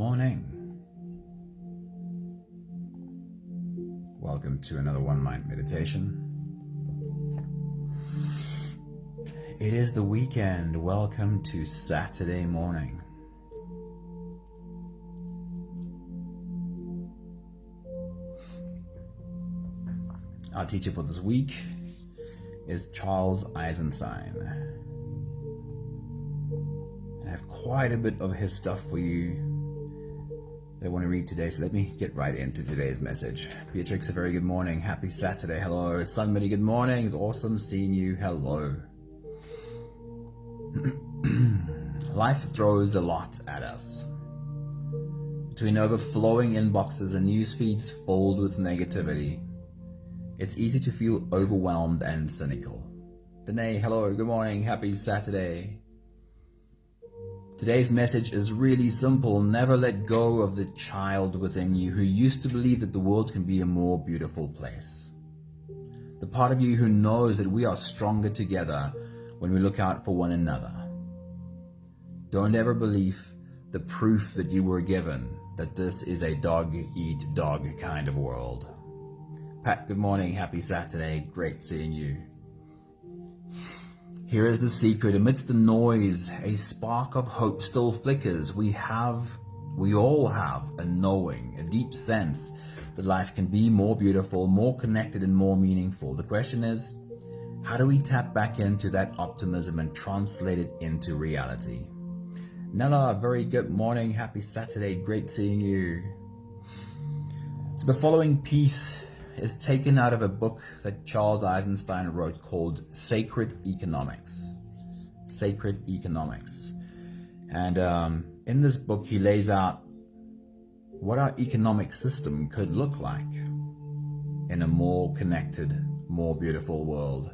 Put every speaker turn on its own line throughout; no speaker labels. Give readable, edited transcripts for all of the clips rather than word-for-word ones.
Morning. Welcome to another One Mind meditation. It is the weekend. Welcome to Saturday morning. Our teacher for this week is Charles Eisenstein. I have quite a bit of his stuff for you that I want to read today, so let me get right into today's message. Beatrix, a very good morning. Happy Saturday. Hello. Somebody, good morning. It's awesome seeing you. Hello. Life throws a lot at us. Between overflowing inboxes and news feeds filled with negativity, it's easy to feel overwhelmed and cynical. Danae, hello. Good morning. Happy Saturday. Today's message is really simple. Never let go of the child within you who used to believe that the world can be a more beautiful place. The part of you who knows that we are stronger together when we look out for one another. Don't ever believe the proof that you were given that this is a dog-eat-dog kind of world. Pat, good morning. Happy Saturday. Great seeing you. Here is the secret. Amidst the noise, a spark of hope still flickers. We all have a knowing, a deep sense that life can be more beautiful, more connected, and more meaningful. The question is, how do we tap back into that optimism and translate it into reality? Nella, very good morning. Happy Saturday. Great seeing you. So the following piece is taken out of a book that Charles Eisenstein wrote called Sacred Economics. Sacred Economics. And in this book, he lays out what our economic system could look like in a more connected, more beautiful world.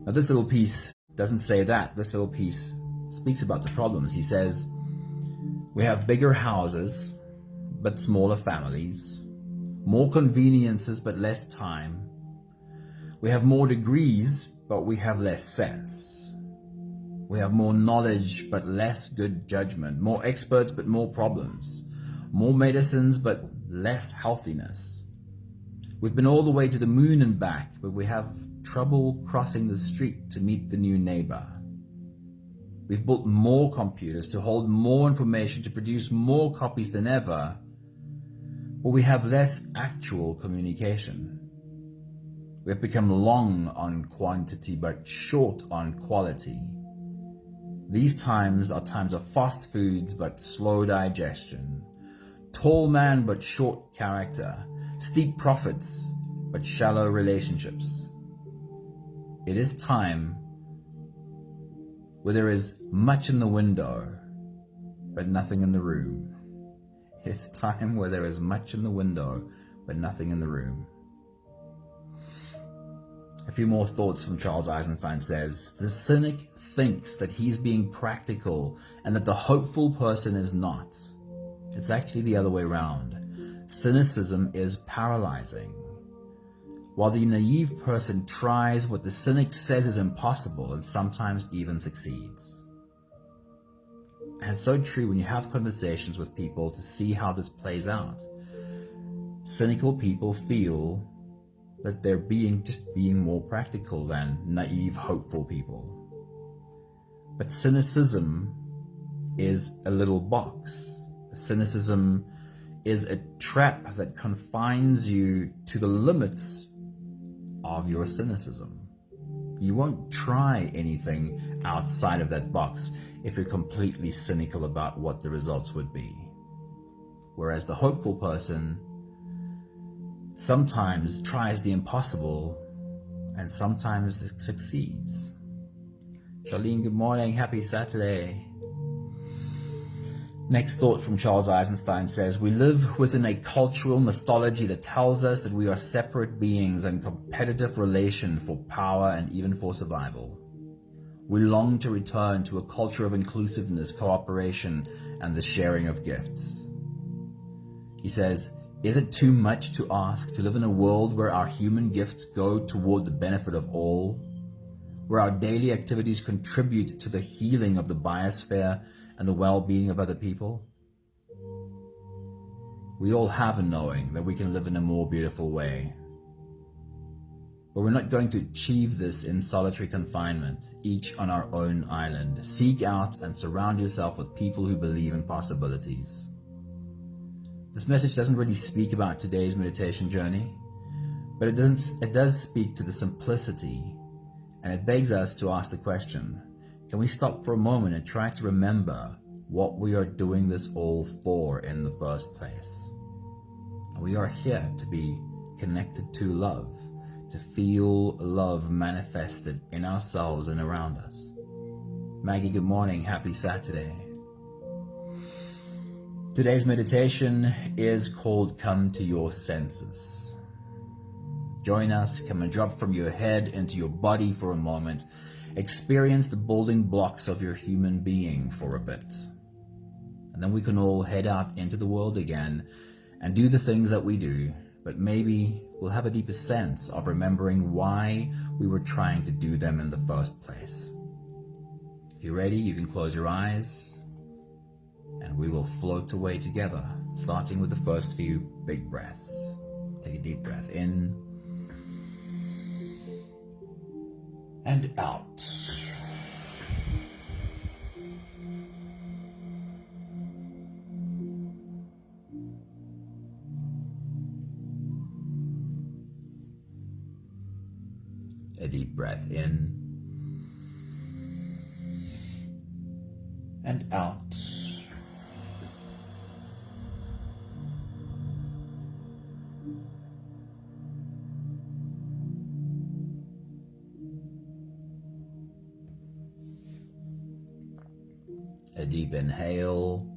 Now, this little piece doesn't say that. This little piece speaks about the problems. He says, we have bigger houses, but smaller families. More conveniences, but less time. We have more degrees, but we have less sense. We have more knowledge, but less good judgment. More experts, but more problems. More medicines, but less healthiness. We've been all the way to the moon and back, but we have trouble crossing the street to meet the new neighbor. We've built more computers to hold more information, to produce more copies than ever, but we have less actual communication. We have become long on quantity but short on quality. These times are times of fast foods but slow digestion, tall man but short character, steep profits but shallow relationships. It is time where there is much in the window but nothing in the room. It's time where there is much in the window, but nothing in the room. A few more thoughts from Charles Eisenstein says, the cynic thinks that he's being practical and that the hopeful person is not. It's actually the other way around. Cynicism is paralyzing. While the naive person tries what the cynic says is impossible and sometimes even succeeds. And it's so true when you have conversations with people to see how this plays out. Cynical people feel that they're being more practical than naive, hopeful people. But cynicism is a little box. Cynicism is a trap that confines you to the limits of your cynicism. You won't try anything outside of that box if you're completely cynical about what the results would be. Whereas the hopeful person sometimes tries the impossible and sometimes succeeds. Charlene, good morning. Happy Saturday. Next thought from Charles Eisenstein says, we live within a cultural mythology that tells us that we are separate beings in competitive relation for power and even for survival. We long to return to a culture of inclusiveness, cooperation, and the sharing of gifts. He says, is it too much to ask to live in a world where our human gifts go toward the benefit of all, where our daily activities contribute to the healing of the biosphere and the well-being of other people? We all have a knowing that we can live in a more beautiful way. But we're not going to achieve this in solitary confinement, each on our own island. Seek out and surround yourself with people who believe in possibilities. This message doesn't really speak about today's meditation journey, but it does speak to the simplicity, and it begs us to ask the question, can we stop for a moment and try to remember what we are doing this all for in the first place? We are here to be connected to love, to feel love manifested in ourselves and around us. Maggie, good morning. Happy Saturday. Today's meditation is called Come to Your Senses. Join us, come and drop from your head into your body for a moment. Experience the building blocks of your human being for a bit. And then we can all head out into the world again and do the things that we do, but maybe we'll have a deeper sense of remembering why we were trying to do them in the first place. If you're ready, you can close your eyes and we will float away together, starting with the first few big breaths. Take a deep breath in and out. A deep breath in and out. A deep inhale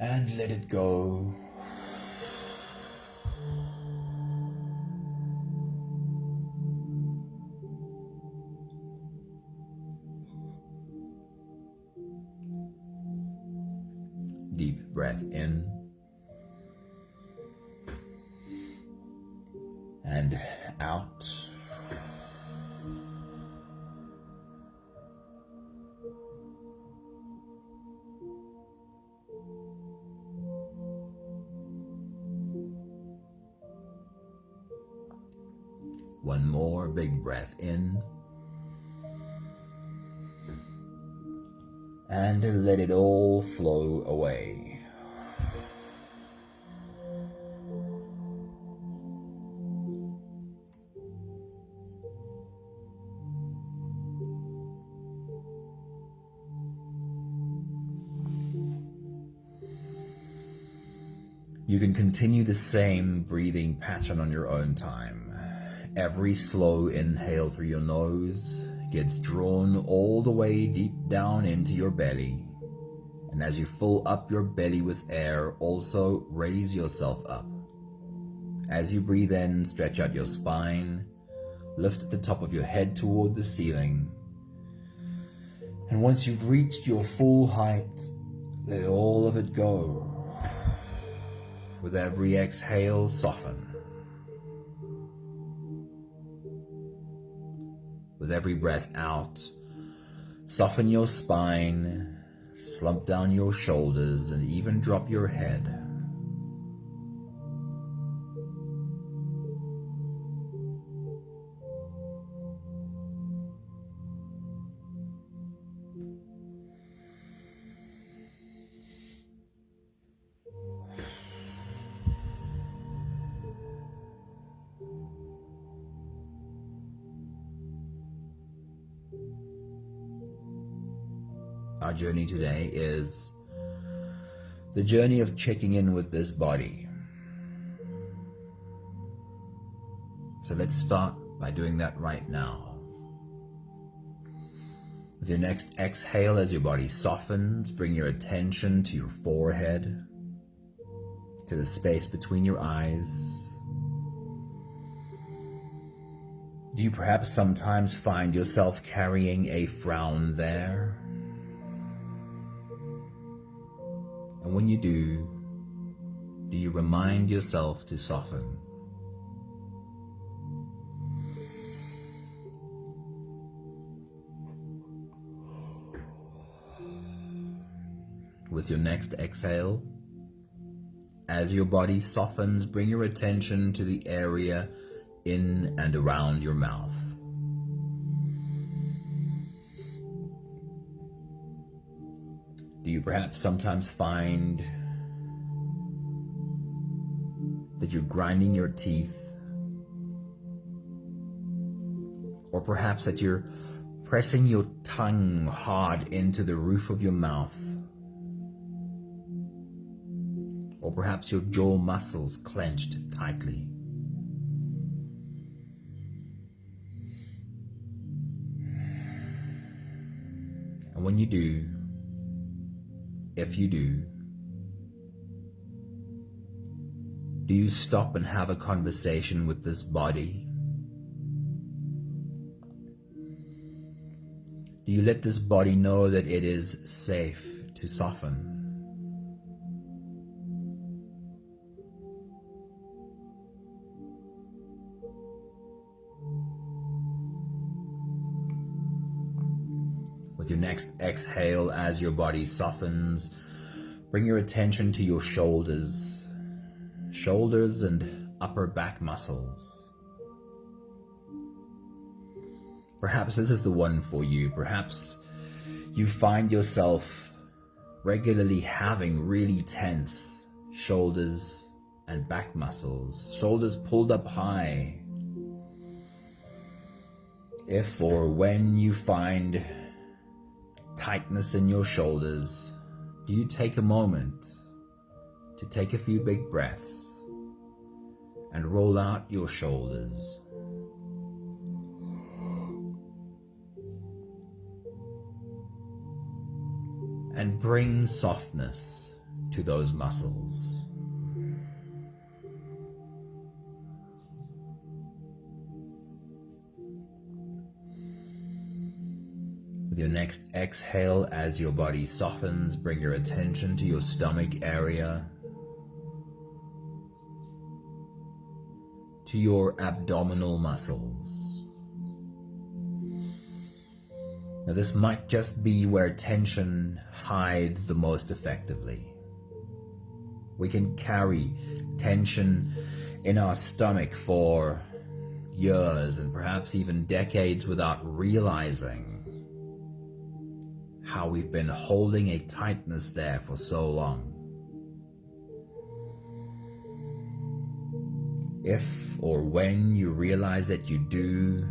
and let it go. Deep breath in and out. One more big breath in and let it all flow away. You can continue the same breathing pattern on your own time. Every slow inhale through your nose gets drawn all the way deep down into your belly. And as you fill up your belly with air, also raise yourself up. As you breathe in, stretch out your spine, lift the top of your head toward the ceiling. And once you've reached your full height, let all of it go. With every exhale, soften. With every breath out, soften your spine, slump down your shoulders, and even drop your head. Our journey today is the journey of checking in with this body. So let's start by doing that right now. With your next exhale, as your body softens, bring your attention to your forehead, to the space between your eyes. Do you perhaps sometimes find yourself carrying a frown there? And when you do you remind yourself to soften? With your next exhale, as your body softens, bring your attention to the area in and around your mouth. Do you perhaps sometimes find that you're grinding your teeth? Or perhaps that you're pressing your tongue hard into the roof of your mouth? Or perhaps your jaw muscles clenched tightly? And when you do, if you do you stop and have a conversation with this body? Do you let this body know that it is safe to soften? With your next exhale, as your body softens, bring your attention to your shoulders and upper back muscles. Perhaps this is the one for you. Perhaps you find yourself regularly having really tense shoulders and back muscles, shoulders pulled up high. If or when you find tightness in your shoulders, do you take a moment to take a few big breaths and roll out your shoulders? And bring softness to those muscles. With your next exhale, as your body softens, bring your attention to your stomach area, to your abdominal muscles. Now, this might just be where tension hides the most effectively. We can carry tension in our stomach for years and perhaps even decades without realizing how we've been holding a tightness there for so long. If or when you realize that you do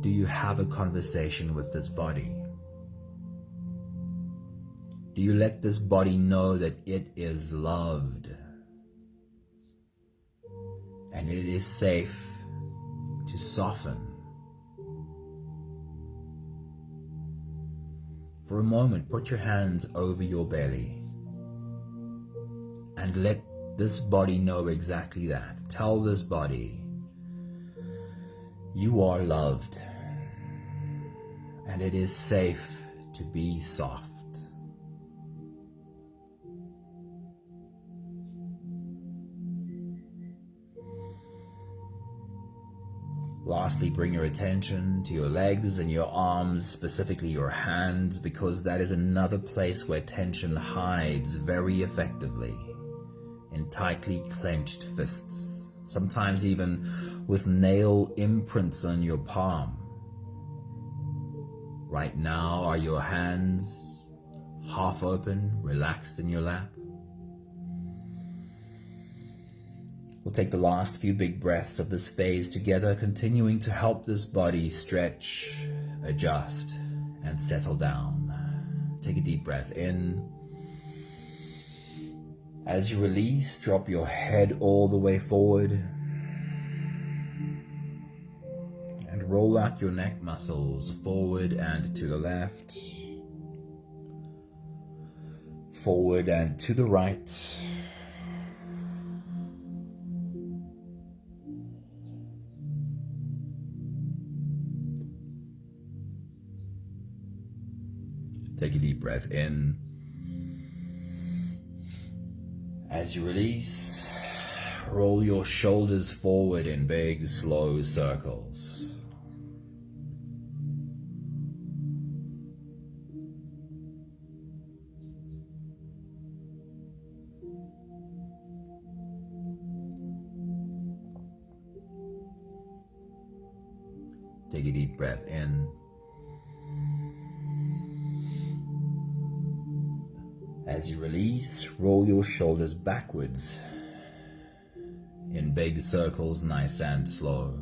you have a conversation with this body? Do you let this body know that it is loved and it is safe to soften? For a moment, put your hands over your belly and let this body know exactly that. Tell this body, you are loved and it is safe to be soft. Lastly, bring your attention to your legs and your arms, specifically your hands, because that is another place where tension hides very effectively in tightly clenched fists, sometimes even with nail imprints on your palm. Right now, are your hands half open, relaxed in your lap? We'll take the last few big breaths of this phase together, continuing to help this body stretch, adjust, and settle down. Take a deep breath in. As you release, drop your head all the way forward and roll out your neck muscles forward and to the left, forward and to the right. Take a deep breath in. As you release, roll your shoulders forward in big, slow circles. Take a deep breath in. As you release, roll your shoulders backwards in big circles, nice and slow.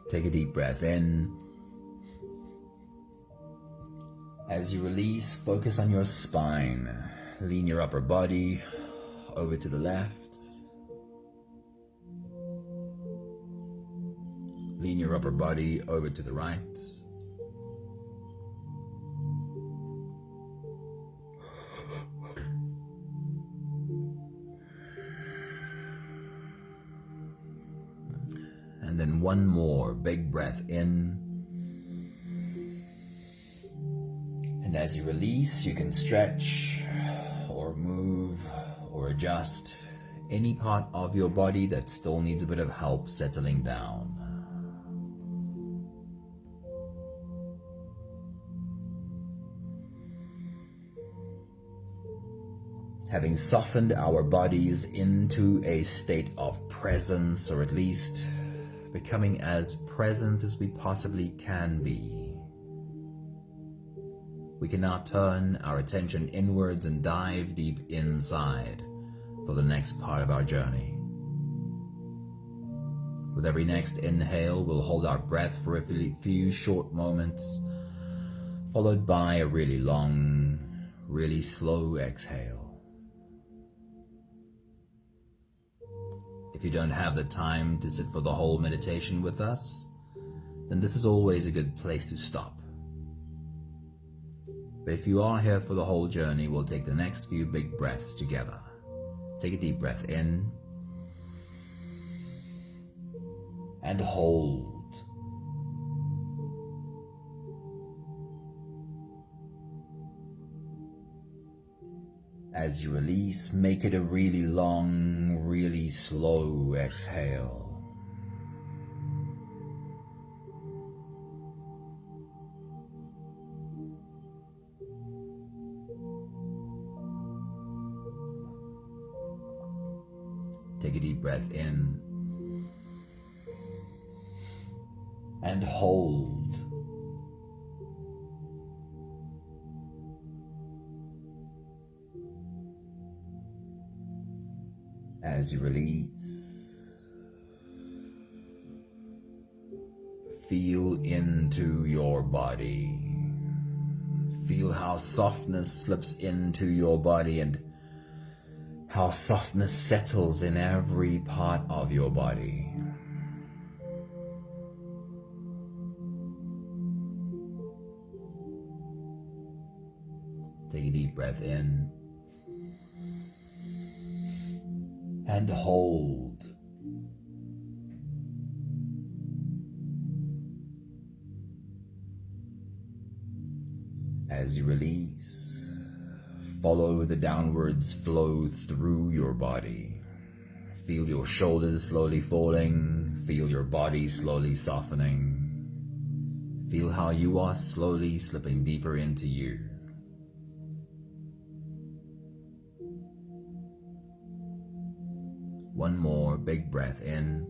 Take a deep breath in. As you release, focus on your spine. Lean your upper body over to the left. Lean your upper body over to the right. And then one more big breath in. And as you release, you can stretch or move or adjust any part of your body that still needs a bit of help settling down. Having softened our bodies into a state of presence, or at least becoming as present as we possibly can be, we can now turn our attention inwards and dive deep inside for the next part of our journey. With every next inhale, we'll hold our breath for a few short moments, followed by a really long, really slow exhale. If you don't have the time to sit for the whole meditation with us, then this is always a good place to stop. But if you are here for the whole journey, we'll take the next few big breaths together. Take a deep breath in and hold. As you release, make it a really long, really slow exhale. Take a deep breath in and hold. As you release, feel into your body. Feel how softness slips into your body and how softness settles in every part of your body. Take a deep breath in and hold. As you release, follow the downwards flow through your body. Feel your shoulders slowly falling. Feel your body slowly softening. Feel how you are slowly slipping deeper into you. One more big breath in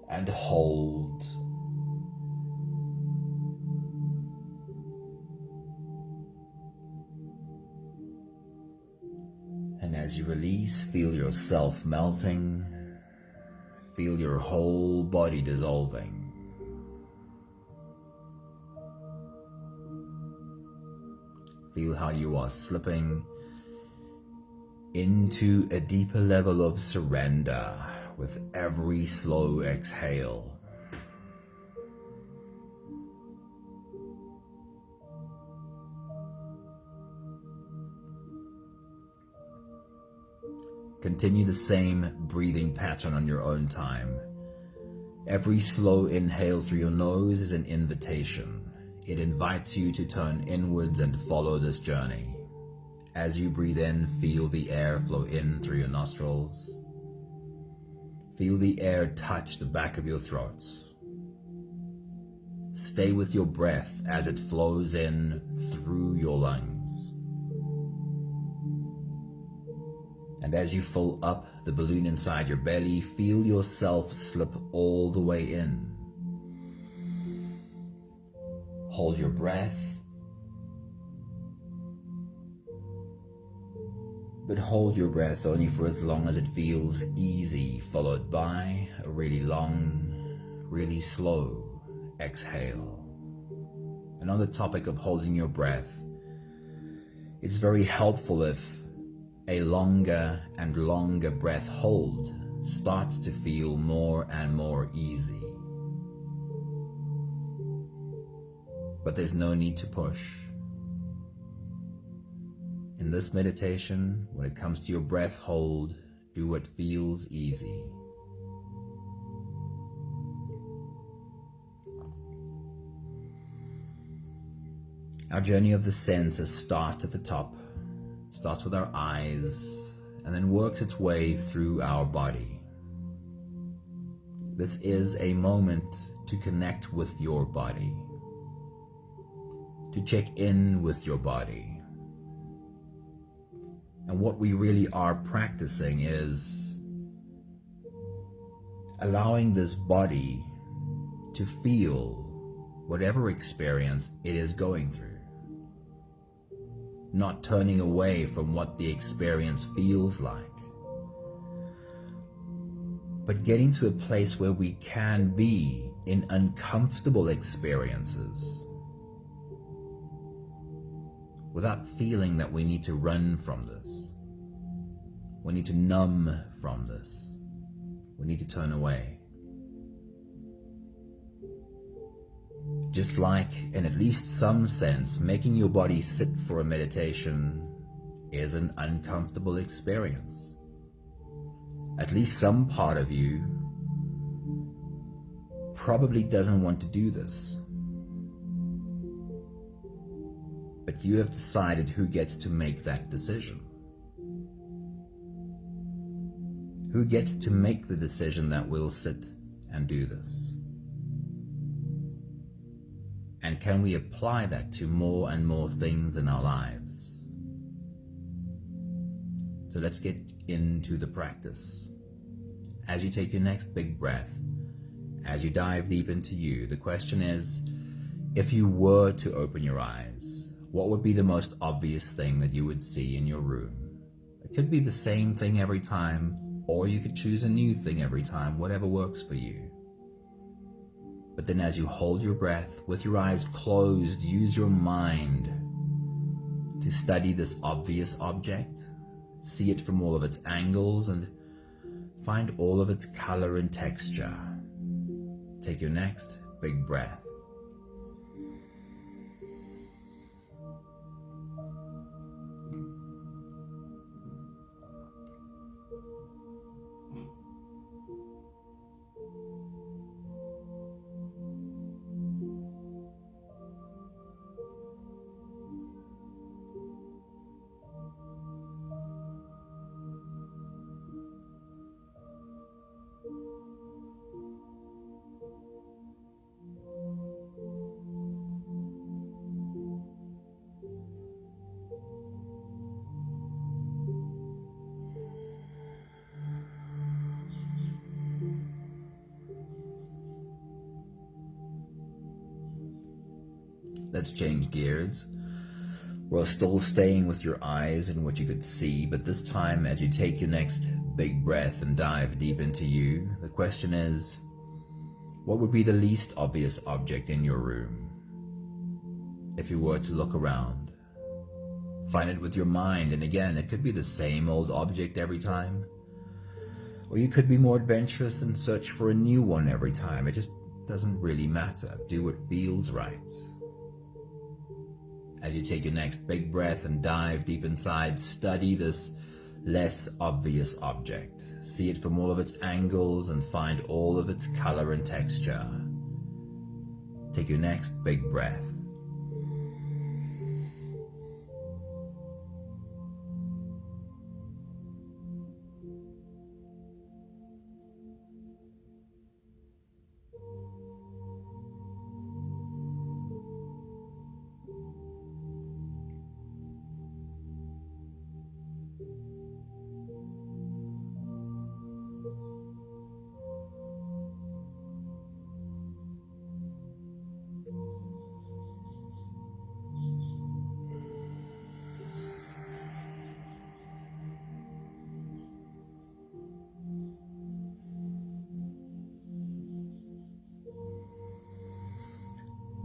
and hold. And as you release, feel yourself melting. Feel your whole body dissolving. Feel how you are slipping into a deeper level of surrender with every slow exhale. Continue the same breathing pattern on your own time. Every slow inhale through your nose is an invitation. It invites you to turn inwards and follow this journey. As you breathe in, feel the air flow in through your nostrils. Feel the air touch the back of your throat. Stay with your breath as it flows in through your lungs. And as you fill up the balloon inside your belly, feel yourself slip all the way in. Hold your breath, but hold your breath only for as long as it feels easy, followed by a really long, really slow exhale. And on the topic of holding your breath, it's very helpful if a longer and longer breath hold starts to feel more and more easy. But there's no need to push. In this meditation, when it comes to your breath hold, do what feels easy. Our journey of the senses starts at the top, starts with our eyes, and then works its way through our body. This is a moment to connect with your body, to check in with your body. And what we really are practicing is allowing this body to feel whatever experience it is going through. Not turning away from what the experience feels like, but getting to a place where we can be in uncomfortable experiences without feeling that we need to run from this. We need to numb from this. We need to turn away. Just like, in at least some sense, making your body sit for a meditation is an uncomfortable experience. At least some part of you probably doesn't want to do this. But you have decided who gets to make that decision. Who gets to make the decision that we'll sit and do this? And can we apply that to more and more things in our lives? So let's get into the practice. As you take your next big breath, as you dive deep into you, the question is, if you were to open your eyes, what would be the most obvious thing that you would see in your room? It could be the same thing every time, or you could choose a new thing every time, whatever works for you. But then as you hold your breath, with your eyes closed, use your mind to study this obvious object, see it from all of its angles, and find all of its color and texture. Take your next big breath. Let's change gears. We're still staying with your eyes and what you could see, but this time as you take your next big breath and dive deep into you, the question is, what would be the least obvious object in your room? If you were to look around, find it with your mind, and again, it could be the same old object every time, or you could be more adventurous and search for a new one every time. It just doesn't really matter. Do what feels right. As you take your next big breath and dive deep inside, study this less obvious object. See it from all of its angles and find all of its color and texture. Take your next big breath.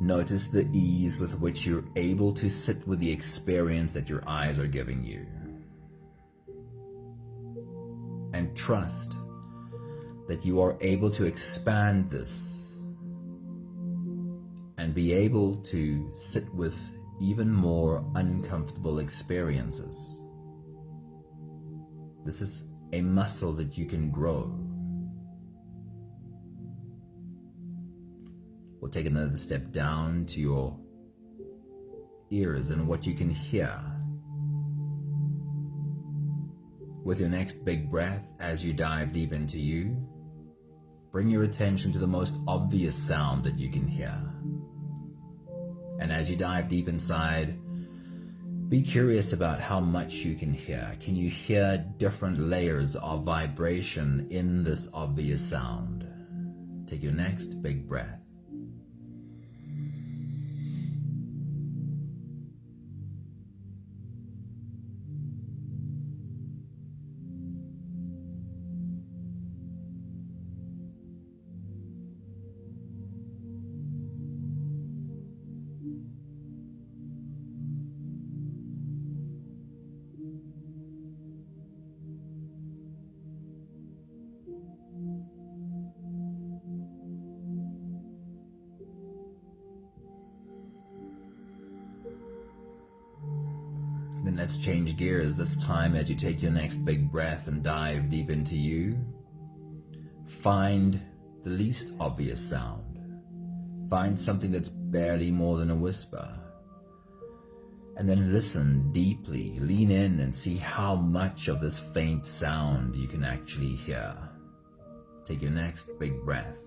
Notice the ease with which you're able to sit with the experience that your eyes are giving you. And trust that you are able to expand this and be able to sit with even more uncomfortable experiences. This is a muscle that you can grow. We'll take another step down to your ears and what you can hear. With your next big breath, as you dive deep into you, bring your attention to the most obvious sound that you can hear. And as you dive deep inside, be curious about how much you can hear. Can you hear different layers of vibration in this obvious sound? Take your next big breath. Then let's change gears this time as you take your next big breath and dive deep into you. Find the least obvious sound. Find something that's barely more than a whisper. And then listen deeply, lean in and see how much of this faint sound you can actually hear. Take your next big breath.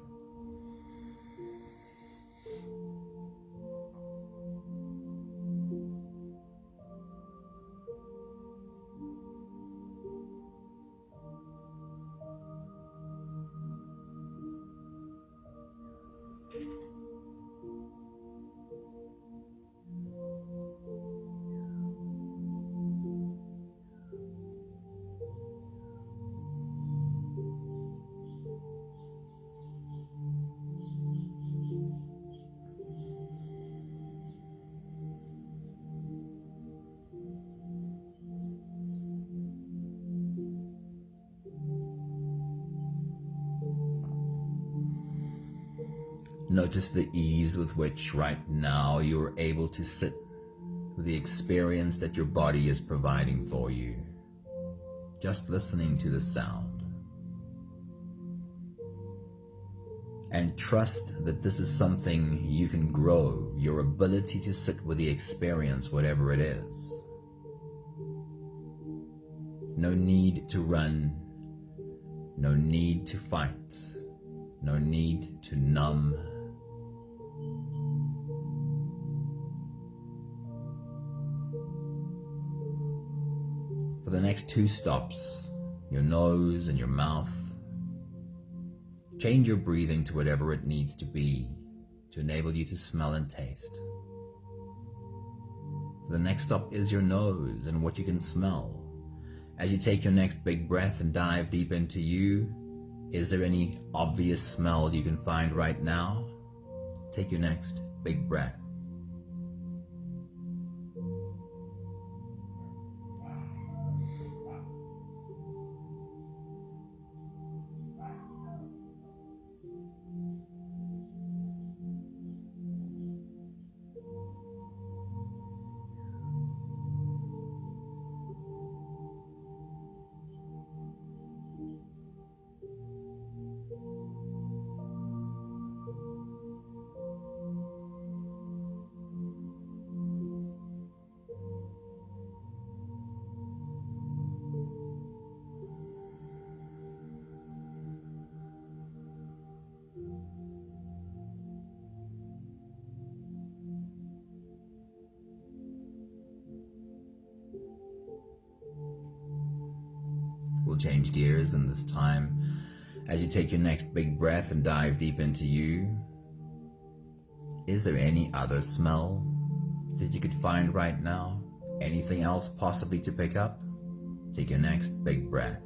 Notice the ease with which right now you're able to sit with the experience that your body is providing for you. Just listening to the sound. And trust that this is something you can grow, your ability to sit with the experience, whatever it is. No need to run, no need to fight, no need to numb. For the next 2 stops, your nose and your mouth, change your breathing to whatever it needs to be to enable you to smell and taste. So the next stop is your nose and what you can smell. As you take your next big breath and dive deep into you, is there any obvious smell you can find right now? Take your next big breath. We'll change gears, and this time, as you take your next big breath and dive deep into you, is there any other smell that you could find right now? Anything else possibly to pick up? Take your next big breath.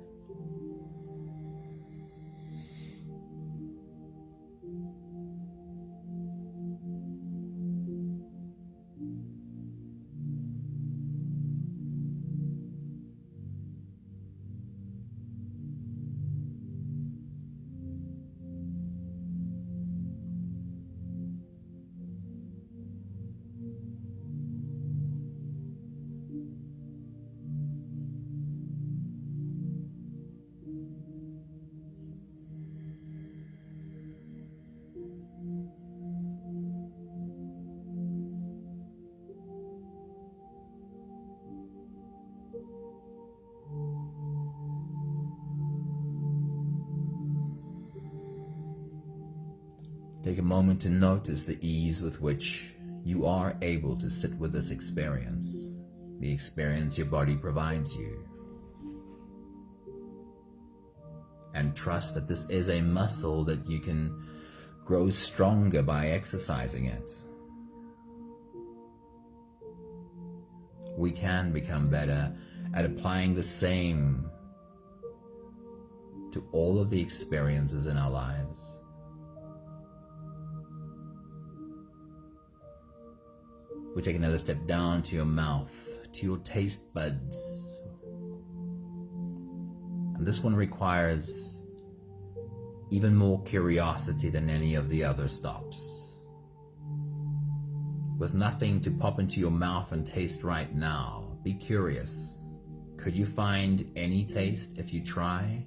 Take a moment to notice the ease with which you are able to sit with this experience, the experience your body provides you. And trust that this is a muscle that you can grow stronger by exercising it. We can become better at applying the same to all of the experiences in our lives. We take another step down to your mouth, to your taste buds. And this one requires even more curiosity than any of the other stops. With nothing to pop into your mouth and taste right now, be curious. Could you find any taste if you try?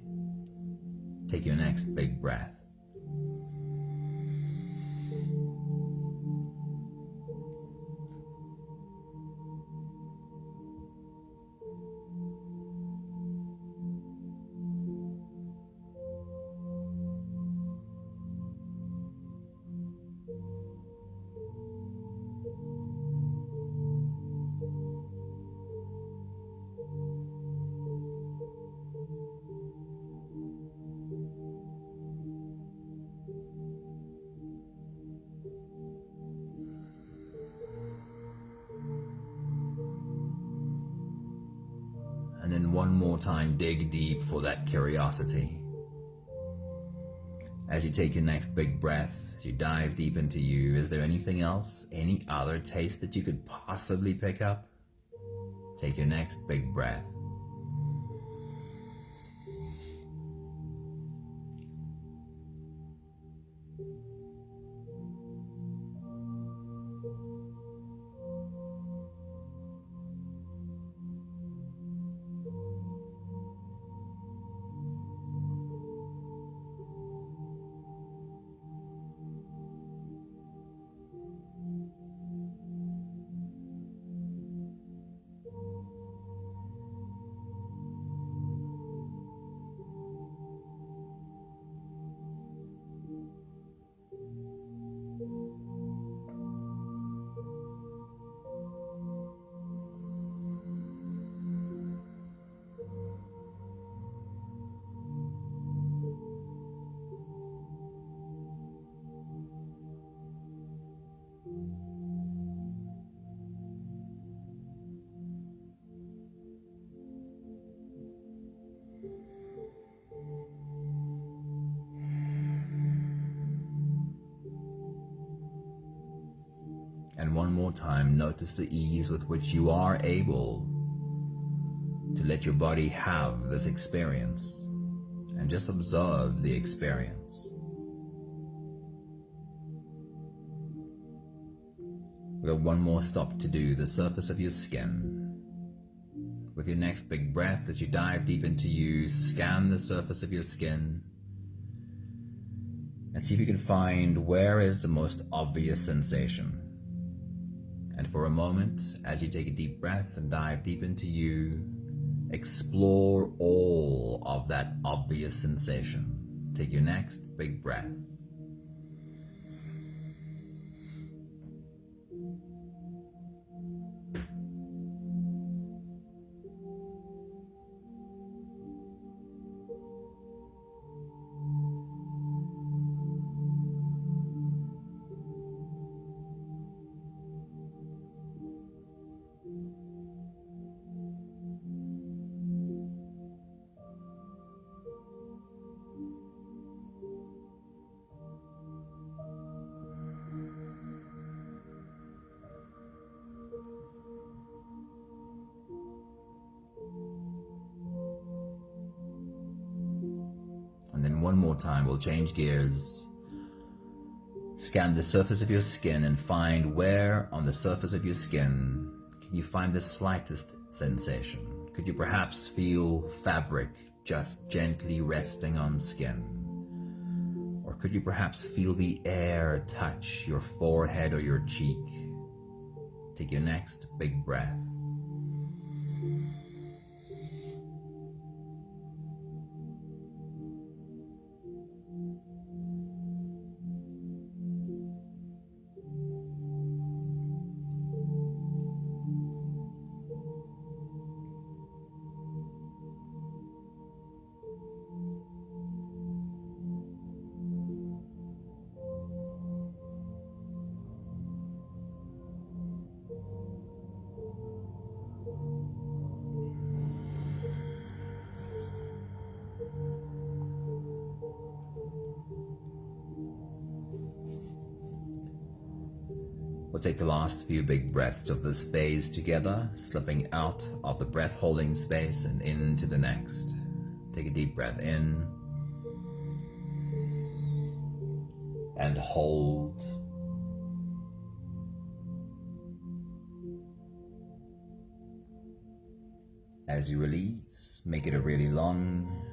Take your next big breath. And then one more time, dig deep for that curiosity. As you take your next big breath, as you dive deep into you, is there anything else, any other taste that you could possibly pick up? Take your next big breath. And one more time, notice the ease with which you are able to let your body have this experience, and just observe the experience. We've got one more stop to do, the surface of your skin. With your next big breath, as you dive deep into you, scan the surface of your skin and see if you can find where is the most obvious sensation. And for a moment, as you take a deep breath and dive deep into you, explore all of that obvious sensation. Take your next big breath. And then one more time, we'll change gears. Scan the surface of your skin and find where on the surface of your skin can you find the slightest sensation. Could you perhaps feel fabric just gently resting on skin? Or could you perhaps feel the air touch your forehead or your cheek? Take your next big breath. We'll take the last few big breaths of this phase together, slipping out of the breath holding space and into the next. Take a deep breath in and hold. As you release, make it a really long,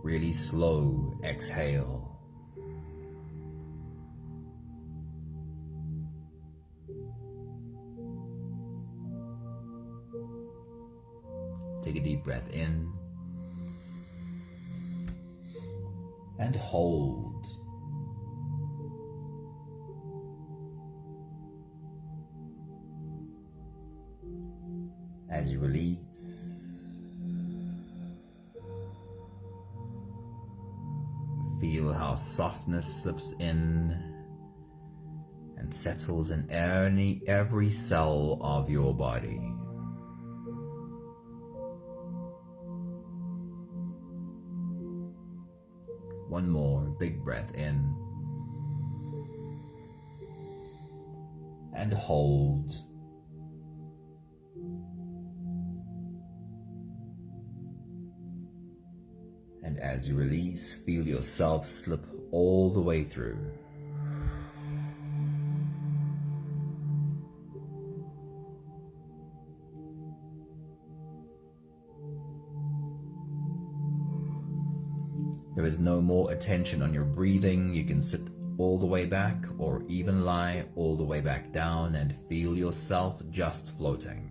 really slow exhale. Take a deep breath in and hold. As you release, feel how softness slips in and settles in every cell of your body. One more big breath in and hold. And as you release, feel yourself slip all the way through. There is no more attention on your breathing. You can sit all the way back or even lie all the way back down and feel yourself just floating.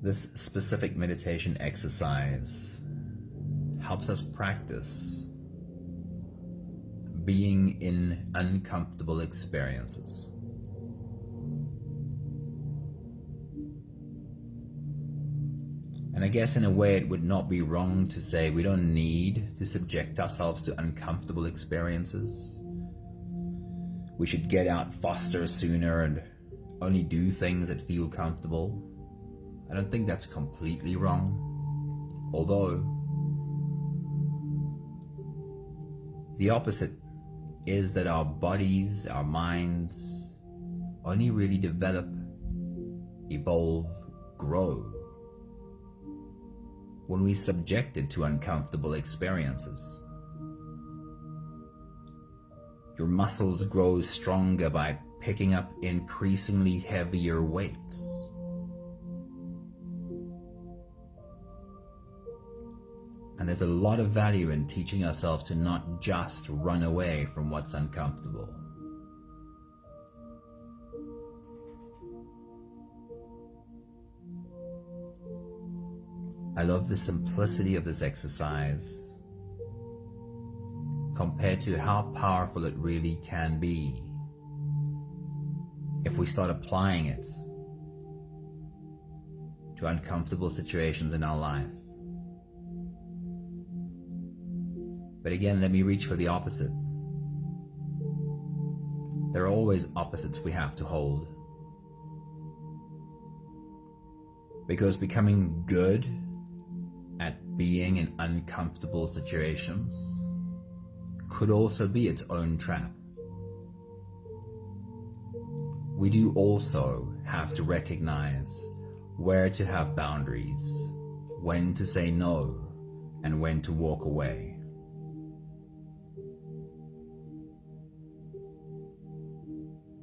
This specific meditation exercise helps us practice being in uncomfortable experiences. And I guess in a way it would not be wrong to say we don't need to subject ourselves to uncomfortable experiences. We should get out faster, sooner, and only do things that feel comfortable. I don't think that's completely wrong. Although, the opposite is that our bodies, our minds only really develop, evolve, grow when we subjected to uncomfortable experiences. Your muscles grow stronger by picking up increasingly heavier weights. And there's a lot of value in teaching ourselves to not just run away from what's uncomfortable. I love the simplicity of this exercise compared to how powerful it really can be if we start applying it to uncomfortable situations in our life. But again, let me reach for the opposite. There are always opposites we have to hold. Because becoming good at being in uncomfortable situations could also be its own trap. We do also have to recognize where to have boundaries, when to say no, and when to walk away.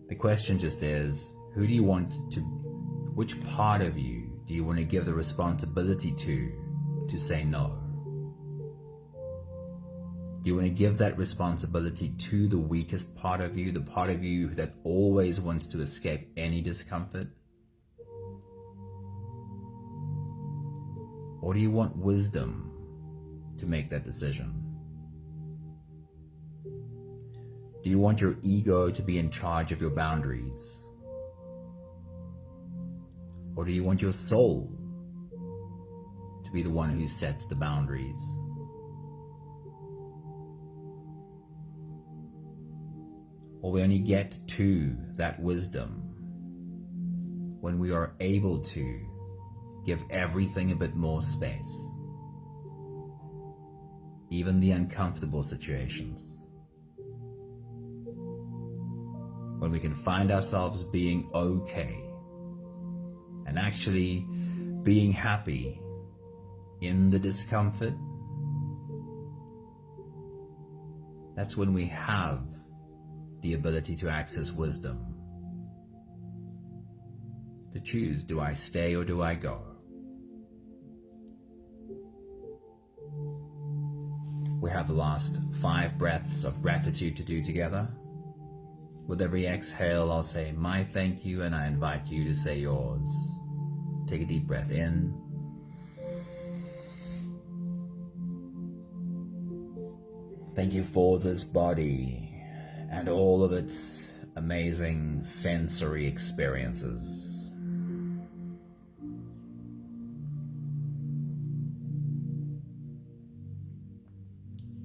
The question just is, who do you want to, which part of you do you want to give the responsibility to say no? Do you want to give that responsibility to the weakest part of you, the part of you that always wants to escape any discomfort? Or do you want wisdom to make that decision? Do you want your ego to be in charge of your boundaries? Or do you want your soul to be the one who sets the boundaries? Or we only get to that wisdom when we are able to give everything a bit more space. even the uncomfortable situations. When we can find ourselves being okay and actually being happy in the discomfort, that's when we have the ability to access wisdom, to choose, do I stay or do I go? We have the last 5 breaths of gratitude to do together. With every exhale, I'll say my thank you, and I invite you to say yours. Take a deep breath in. Thank you for this body and all of its amazing sensory experiences.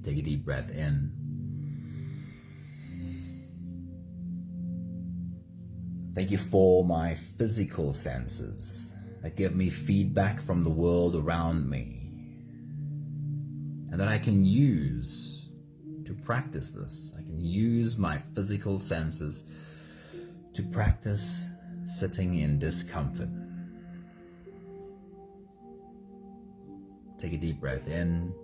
Take a deep breath in. Thank you for my physical senses that give me feedback from the world around me, and that I can use to practice this. I can use my physical senses to practice sitting in discomfort. Take a deep breath in.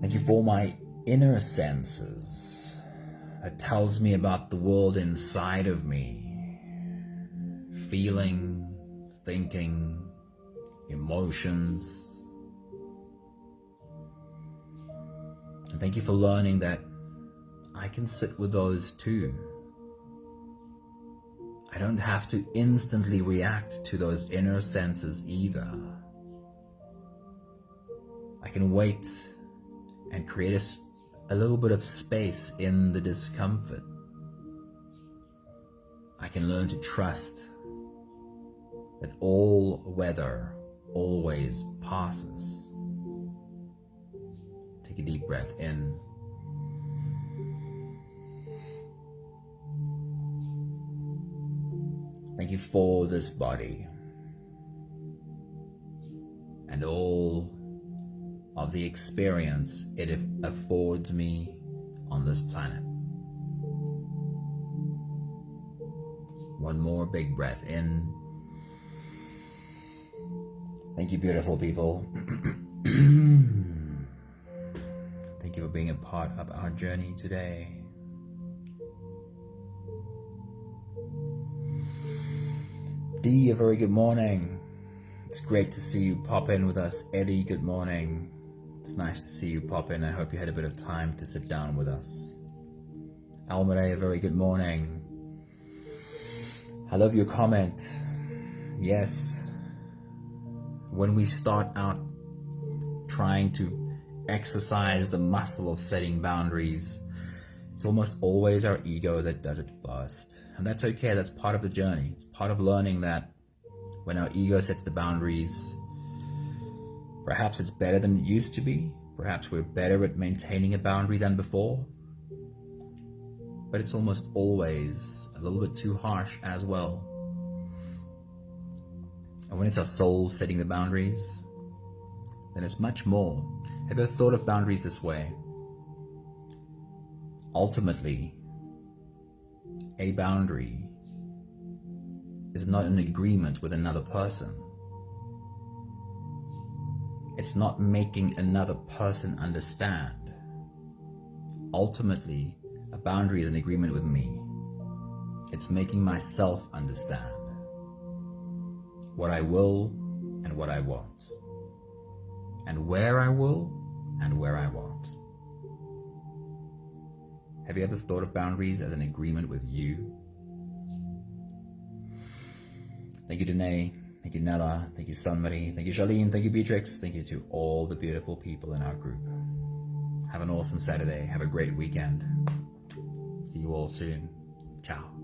Thank you for my inner senses that tells me about the world inside of me. Feeling, thinking, emotions. And thank you for learning that I can sit with those too. I don't have to instantly react to those inner senses either. I can wait and create a little bit of space in the discomfort. I can learn to trust that all weather always passes. Take a deep breath in. Thank you for this body and all of the experience it affords me on this planet. One more big breath in. Thank you, beautiful people. Thank you for being a part of our journey today. Dee, a very good morning. It's great to see you pop in with us. Eddie, good morning. It's nice to see you pop in. I hope you had a bit of time to sit down with us. Almare, a very good morning. I love your comment. Yes, when we start out trying to exercise the muscle of setting boundaries, it's almost always our ego that does it first. And that's okay, that's part of the journey. It's part of learning that when our ego sets the boundaries, perhaps it's better than it used to be. Perhaps we're better at maintaining a boundary than before. But it's almost always a little bit too harsh as well. And when it's our soul setting the boundaries, then it's much more. Have you ever thought of boundaries this way? Ultimately, a boundary is not an agreement with another person. It's not making another person understand. Ultimately, a boundary is an agreement with me. It's making myself understand what I will and what I won't, and where I will and where I won't. Have you ever thought of boundaries as an agreement with you? Thank you, Danae. Thank you, Nella. Thank you, Sunmarie. Thank you, Charlene. Thank you, Beatrix. Thank you to all the beautiful people in our group. Have an awesome Saturday. Have a great weekend. See you all soon. Ciao.